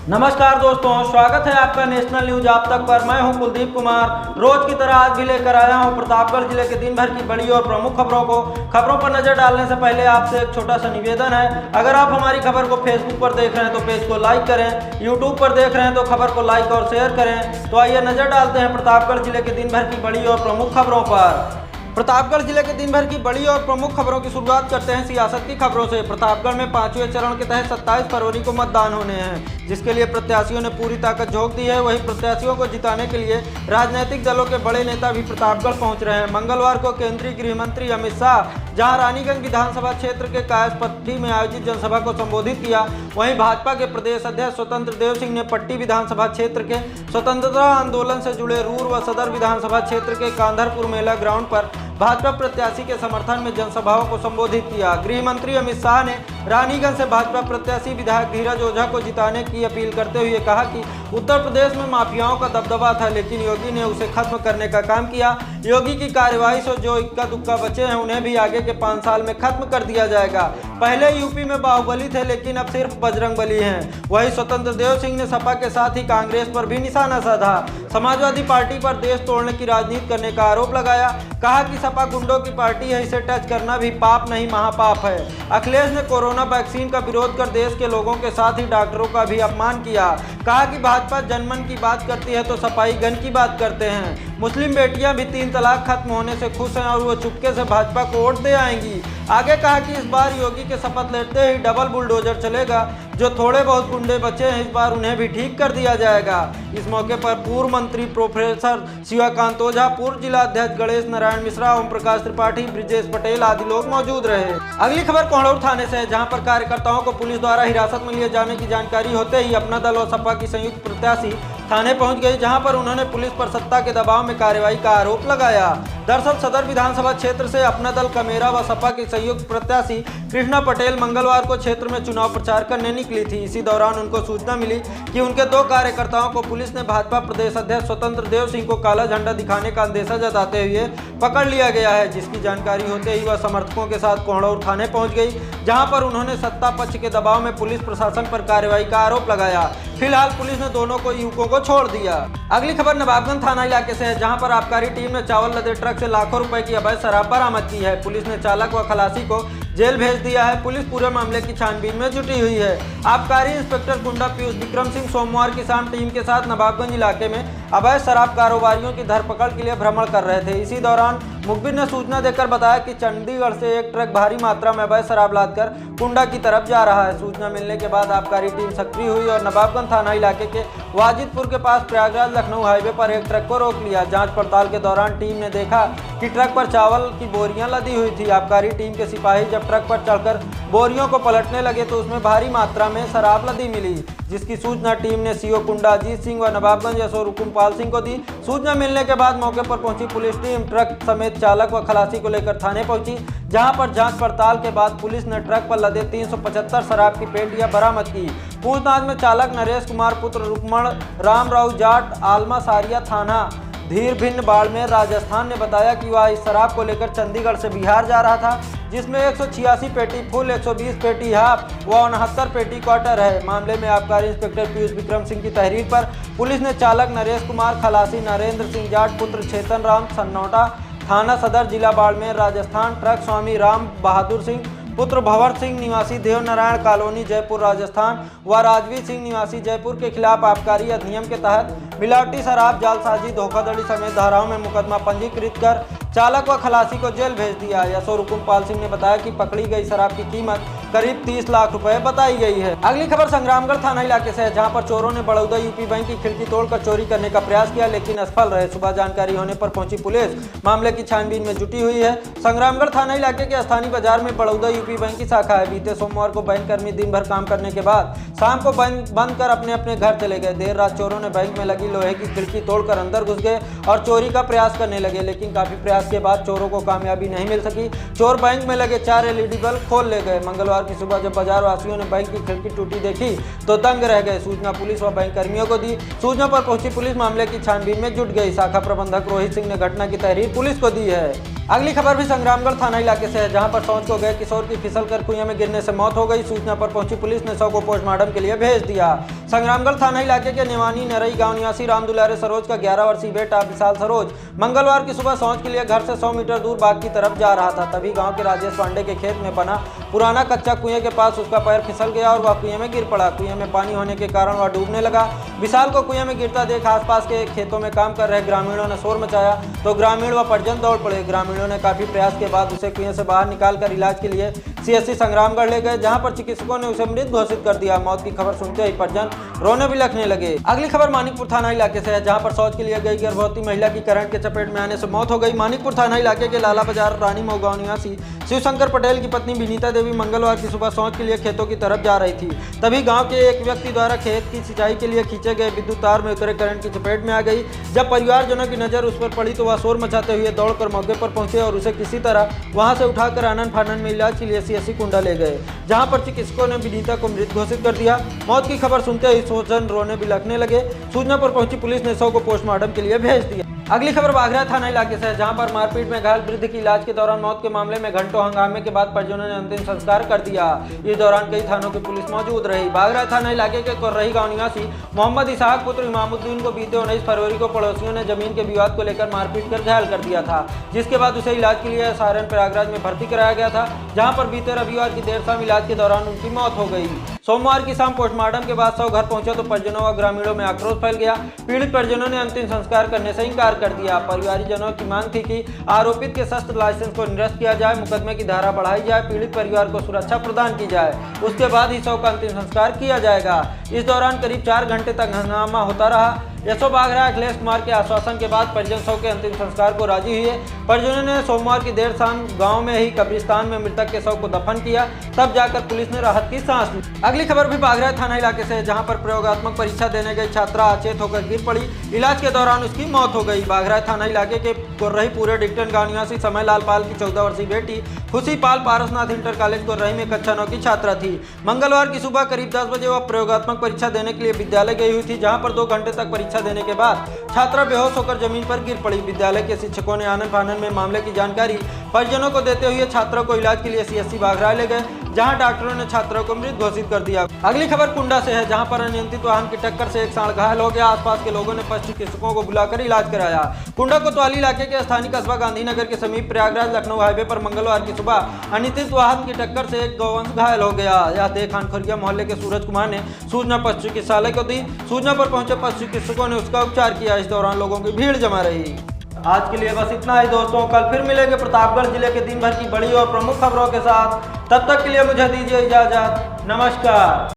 नमस्कार दोस्तों, स्वागत है आपका नेशनल न्यूज आप तक पर। मैं हूं कुलदीप कुमार। रोज की तरह आज भी लेकर आया हूं प्रतापगढ़ जिले के दिन भर की बड़ी और प्रमुख खबरों पर नजर डालने से पहले आपसे एक छोटा सा निवेदन है। अगर आप हमारी खबर को फेसबुक पर देख रहे हैं तो पेज को लाइक करें, यूट्यूब पर देख रहे हैं तो खबर को लाइक और शेयर करें। तो आइए नजर डालते हैं प्रतापगढ़ जिले के दिन भर की बड़ी और प्रमुख खबरों पर। प्रतापगढ़ जिले के दिन भर की बड़ी और प्रमुख खबरों की शुरुआत करते हैं सियासत की खबरों से। प्रतापगढ़ में 5वें चरण के तहत 27 फरवरी को मतदान होने हैं, जिसके लिए प्रत्याशियों ने पूरी ताकत झोंक दी है। वहीं प्रत्याशियों को जिताने के लिए राजनीतिक दलों के बड़े नेता भी प्रतापगढ़ पहुंच रहे हैं। मंगलवार को केंद्रीय गृह मंत्री अमित शाह जहां रानीगंज विधानसभा क्षेत्र के कायसपट्टी में आयोजित जनसभा को संबोधित किया, वहीं भाजपा के प्रदेश अध्यक्ष स्वतंत्र देव सिंह ने पट्टी विधानसभा क्षेत्र के स्वतंत्रता आंदोलन से जुड़े रूर व सदर विधानसभा क्षेत्र के कांधरपुर मेला ग्राउंड पर भाजपा प्रत्याशी के समर्थन में जनसभाओं को संबोधित किया। गृह मंत्री अमित शाह ने रानीगंज से भाजपा प्रत्याशी विधायक धीरज ओझा को जिताने की अपील करते हुए कहा कि उत्तर प्रदेश में माफियाओं का दबदबा था, लेकिन योगी ने उसे खत्म करने का काम किया। योगी की कार्यवाही से जो इक्का दुक्का बचे हैं उन्हें भी आगे के 5 साल में खत्म कर दिया जाएगा। पहले यूपी में बाहुबली थे, लेकिन अब सिर्फ बजरंगबली हैं। वहीं स्वतंत्र देव सिंह ने सपा के साथ ही कांग्रेस पर भी निशाना साधा। समाजवादी पार्टी पर देश तोड़ने की राजनीति करने का आरोप लगाया। कहा कि सपा गुंडों की पार्टी है, इसे टच करना भी पाप नहीं महापाप है। अखिलेश ने कोरोना वैक्सीन का विरोध कर देश के लोगों के साथ ही डॉक्टरों का भी अपमान किया। कहा कि भाजपा जनमन की बात करती है तो सफाई गन की बात करते हैं। मुस्लिम बेटियां भी 3 तलाक खत्म होने से खुश हैं और वो चुपके से भाजपा को वोट दे आएंगी। आगे कहा कि इस बार योगी के शपथ लेते ही डबल बुलडोजर चलेगा। जो थोड़े बहुत गुंडे बचे हैं इस बार उन्हें भी ठीक कर दिया जाएगा। इस मौके पर पूर्व मंत्री प्रोफेसर शिवकांत ओझा, पूर्व जिला अध्यक्ष गणेश नारायण मिश्रा, ओम प्रकाश त्रिपाठी, ब्रिजेश पटेल आदि लोग मौजूद रहे। अगली खबर कोहड़ौर थाने से है, जहां पर कार्यकर्ताओं को पुलिस द्वारा हिरासत में लिए जाने की जानकारी होते ही अपना दल और सपा की संयुक्त प्रत्याशी थाने पहुंच गई, जहां पर उन्होंने पुलिस पर सत्ता के दबाव में कार्रवाई का आरोप लगाया। दरअसल सदर विधानसभा क्षेत्र से अपना दल कमेरा व सपा की संयुक्त प्रत्याशी कृष्णा पटेल मंगलवार को क्षेत्र में चुनाव प्रचार करने निकली थी। इसी दौरान उनको सूचना मिली कि उनके 2 कार्यकर्ताओं को पुलिस ने भाजपा प्रदेश अध्यक्ष स्वतंत्र देव सिंह को काला झंडा दिखाने का अंदेशा जताते हुए पकड़ लिया गया है। जिसकी जानकारी होते ही वह समर्थकों के साथ कोहड़ौर थाने पहुंच गई, जहां पर उन्होंने सत्ता पक्ष के दबाव में पुलिस प्रशासन पर कार्रवाई का आरोप लगाया। फिलहाल पुलिस ने दोनों को युवकों को छोड़ दिया। अगली खबर नवाबगंज थाना इलाके से है, जहां पर आबकारी टीम ने चावल लदे ट्रक से लाखों रुपए की अवैध शराब बरामद की है। पुलिस ने चालक व खलासी को जेल भेज दिया है। पुलिस पूरे मामले की छानबीन में जुटी हुई है। आबकारी इंस्पेक्टर गुंडा पीयूष विक्रम सिंह सोमवार की शाम टीम के साथ नवाबगंज इलाके में अवैध शराब कारोबारियों की धरपकड़ के लिए भ्रमण कर रहे थे। इसी दौरान मुखबिर ने सूचना देकर बताया कि चंडीगढ़ से एक ट्रक भारी मात्रा में अवैध शराब लादकर कुंडा की तरफ जा रहा है। सूचना मिलने के बाद आबकारी टीम सक्रिय हुई और नवाबगंज थाना इलाके के वाजिदपुर के पास प्रयागराज लखनऊ हाईवे पर एक ट्रक को रोक लिया। जांच पड़ताल के दौरान टीम ने देखा कि ट्रक पर चावल की बोरियां लदी हुई थी। आबकारी टीम के सिपाही जब ट्रक पर चढ़कर बोरियों को पलटने लगे तो उसमें भारी मात्रा में शराब लदी मिली, जिसकी सूचना टीम ने सीओ कुंडा अजीत सिंह व नवाबगंज एसओ रुकुमपाल सिंह को दी। सूचना मिलने के बाद मौके पर पहुंची पुलिस टीम ट्रक समेत चालक व खलासी को लेकर थाने पहुंची, जहां पर जांच पड़ताल के बाद पुलिस ने ट्रक पर लदे 375 शराब की पेटियां बरामद की। पूछताछ में चालक नरेश कुमार पुत्र रुक्मण राम राव जाट आलमा सारिया थाना धीर भिन्न बाड़मेर राजस्थान ने बताया कि वह इस शराब को लेकर चंडीगढ़ से बिहार जा रहा था, जिसमें 186 पेटी फुल, 120 पेटी हाफ व 69 पेटी क्वार्टर है। मामले में आबकारी इंस्पेक्टर पीयूष विक्रम सिंह की तहरीर पर पुलिस ने चालक नरेश कुमार, खलासी नरेंद्र सिंह जाट पुत्र चेतन राम सन्नौटा, थाना सदर जिला बाड़मेर राजस्थान, ट्रक स्वामी राम बहादुर सिंह पुत्र भंवर सिंह निवासी देवनारायण कॉलोनी जयपुर राजस्थान व राजवीर सिंह निवासी जयपुर के खिलाफ आबकारी अधिनियम के तहत मिलावटी शराब, जालसाजी, धोखाधड़ी समेत धाराओं में मुकदमा पंजीकृत कर चालक व खलासी को जेल भेज दिया। एसओ रुकुमपाल सिंह ने बताया कि पकड़ी गई शराब की कीमत करीब 30 लाख रुपए बताई गई है। अगली खबर संग्रामगढ़ थाना इलाके से है, जहां पर चोरों ने बड़ौदा यूपी बैंक की खिड़की तोड़कर चोरी करने का प्रयास किया, लेकिन असफल रहे। सुबह जानकारी होने पर पहुंची पुलिस मामले की छानबीन में जुटी हुई है। संग्रामगढ़ थाना इलाके के स्थानीय बाजार में बड़ौदा यूपी बैंक की शाखा है। बीते सोमवार को बैंक कर्मी दिन भर काम करने के बाद शाम को बैंक बंद कर अपने अपने घर चले गए। देर रात चोरों ने बैंक में लगी लोहे की खिड़की तोड़कर अंदर घुस गए और चोरी का प्रयास करने लगे, लेकिन काफी प्रयास के बाद चोरों को कामयाबी नहीं मिल सकी। चोर बैंक में लगे 4 LED बल्ब खोल ले गए। मंगलवार की सुबह जब बाजार वासियों ने बैंक की खिड़की टूटी देखी तो दंग रह गए। सूचना पुलिस व बैंक कर्मियों को दी। सूचना पर पहुंची पुलिस मामले की छानबीन में जुट गई। शाखा प्रबंधक रोहित सिंह ने घटना की तहरीर पुलिस को दी है। अगली खबर भी संग्रामगढ़ थाना इलाके से है, जहां पर शौच को गए किशोर की फिसलकर कुएं में गिरने से मौत हो गई। सूचना पर पहुंची पुलिस ने शव को पोस्टमार्टम के लिए भेज दिया। संग्रामगढ़ थाना इलाके के निवानी नरई गांव निवासी राम दुलारे सरोज का 11 वर्षीय बेटा विशाल सरोज मंगलवार की सुबह शौच के लिए घर से 100 मीटर दूर बाग की तरफ जा रहा था। तभी गांव के राजेश पांडे के खेत में बना पुराना कच्चा कुएं के पास उसका पैर फिसल गया और वह कुएं में गिर पड़ा। कुएं में पानी होने के कारण वह डूबने लगा। विशाल को कुएं में गिरता देख आसपास के खेतों में काम कर रहे ग्रामीणों ने शोर मचाया तो ग्रामीण व परिजन दौड़ पड़े। ग्रामीणों ने काफी प्रयास के बाद उसे कुएं से बाहर निकालकर इलाज के लिए सीएससी संग्रामगढ़ ले गए, जहां पर चिकित्सकों ने उसे मृत घोषित कर दिया। मौत की खबर सुनते ही परिजन रोने बिलखने लगे। अगली खबर मानिकपुर थाना इलाके से है, जहां पर शौच के लिए गई गर्भवती महिला की करंट के चपेट में आने से मौत हो गई। मानिकपुर थाना इलाके के लाला बाजार रानी मऊ गांव निवासी शिवशंकर पटेल की पत्नी विनीता देवी मंगलवार की सुबह शौच के लिए खेतों की तरफ जा रही थी। तभी गांव के एक व्यक्ति द्वारा खेत की सिंचाई के लिए खींचे गए विद्युत तार में उतरे करंट की चपेट में आ गई। जब परिवारजनों की नजर उस पर पड़ी तो वह शोर मचाते हुए दौड़कर मौके पर पहुंचे और उसे किसी तरह वहां से उठाकर आनन फानन में इलाज के लिए सीएससी कुंडा ले गए, जहां पर चिकित्सकों ने विनीता को मृत घोषित कर दिया। मौत की खबर सुनते ही स्वजन रोने बिलखने लगे। सूचना पर पहुंची पुलिस ने शव को पोस्टमार्टम के लिए भेज दिया। अगली खबर बाघरा थाना इलाके से है, जहां पर मारपीट में घायल वृद्ध की इलाज के दौरान मौत के मामले में घंटों हंगामे के बाद परिजनों ने अंतिम संस्कार कर दिया। इस दौरान कई थानों की पुलिस मौजूद रही। बाघरा थाना इलाके के कोर्रही गांव निवासी मोहम्मद इसहाक पुत्र इमामुद्दीन को बीते 19 फरवरी को पड़ोसियों ने जमीन के विवाद को लेकर मारपीट कर घायल कर दिया था, जिसके बाद उसे इलाज के लिए सहारन प्रयागराज में भर्ती कराया गया था, जहां पर बीते रविवार की देर शाम इलाज के दौरान उनकी मौत हो गई। सोमवार की शाम पोस्टमार्टम के बाद शव घर पहुंचा तो परिजनों व ग्रामीणों में आक्रोश फैल गया। पीड़ित परिजनों ने अंतिम संस्कार करने से इंकार कर दिया। परिवारजनों की मांग थी कि आरोपित के शस्त्र लाइसेंस को निरस्त किया जाए, मुकदमे की धारा बढ़ाई जाए, पीड़ित परिवार को सुरक्षा प्रदान की जाए, उसके बाद ही शव का अंतिम संस्कार किया जाएगा। इस दौरान करीब 4 घंटे तक हंगामा होता रहा। यशो बाघरा अखिलेश कुमार के आश्वासन के बाद परिजन शव के अंतिम संस्कार को राजी हुए। परिजनों ने सोमवार की देर शाम गांव में ही कब्रिस्तान में मृतक के शव को दफन किया, तब जाकर पुलिस ने राहत की सांस ली। अगली खबर भी बाघरा थाना इलाके से है, जहां पर प्रयोगात्मक परीक्षा देने गई छात्रा अचेत होकर गिर पड़ी। इलाज के दौरान उसकी मौत हो गई। बाघरा थाना इलाके के कोर्रही पूरे डिक्टन गांव निवासी समय लाल पाल की 14 वर्षीय बेटी खुशी पाल पारसनाथ इंटर कॉलेज कोर्रही में कक्षा 9 की छात्रा थी। मंगलवार की सुबह करीब 10 बजे वह प्रयोगात्मक परीक्षा देने के लिए विद्यालय गई हुई थी, जहां पर 2 घंटे तक परीक्षा देने के बाद छात्रा बेहोश होकर जमीन पर गिर पड़ी। विद्यालय के शिक्षकों ने आनन फानन में मामले की जानकारी परिजनों को देते हुए छात्रा को इलाज के लिए सीएससी बाघरा ले गए, जहां डॉक्टरों ने छात्रा को मृत घोषित कर दिया। अगली खबर कुंडा से है, जहां पर अनियंत्रित वाहन की टक्कर से एक सांड घायल हो गया। आसपास के लोगों ने पशु चिकित्सकों को बुलाकर इलाज कराया। कुंडा कोतवाली इलाके के स्थानीय कस्बा गांधीनगर के समीप प्रयागराज लखनऊ हाईवे पर मंगलवार की सुबह अनियंत्रित वाहन की टक्कर से एक गौवंश घायल हो गया। यह देख खानखोरिया मोहल्ले के सूरज कुमार ने सूचना पशु चिकित्सालय को दी। सूचना पर पहुंचे पशु चिकित्सकों ने उसका उपचार किया। इस दौरान लोगों की भीड़ जमा रही। आज के लिए बस इतना ही दोस्तों, कल फिर मिलेंगे प्रतापगढ़ जिले के दिन भर की बड़ी और प्रमुख खबरों के साथ। तब तक के लिए मुझे दीजिए इजाजत। नमस्कार।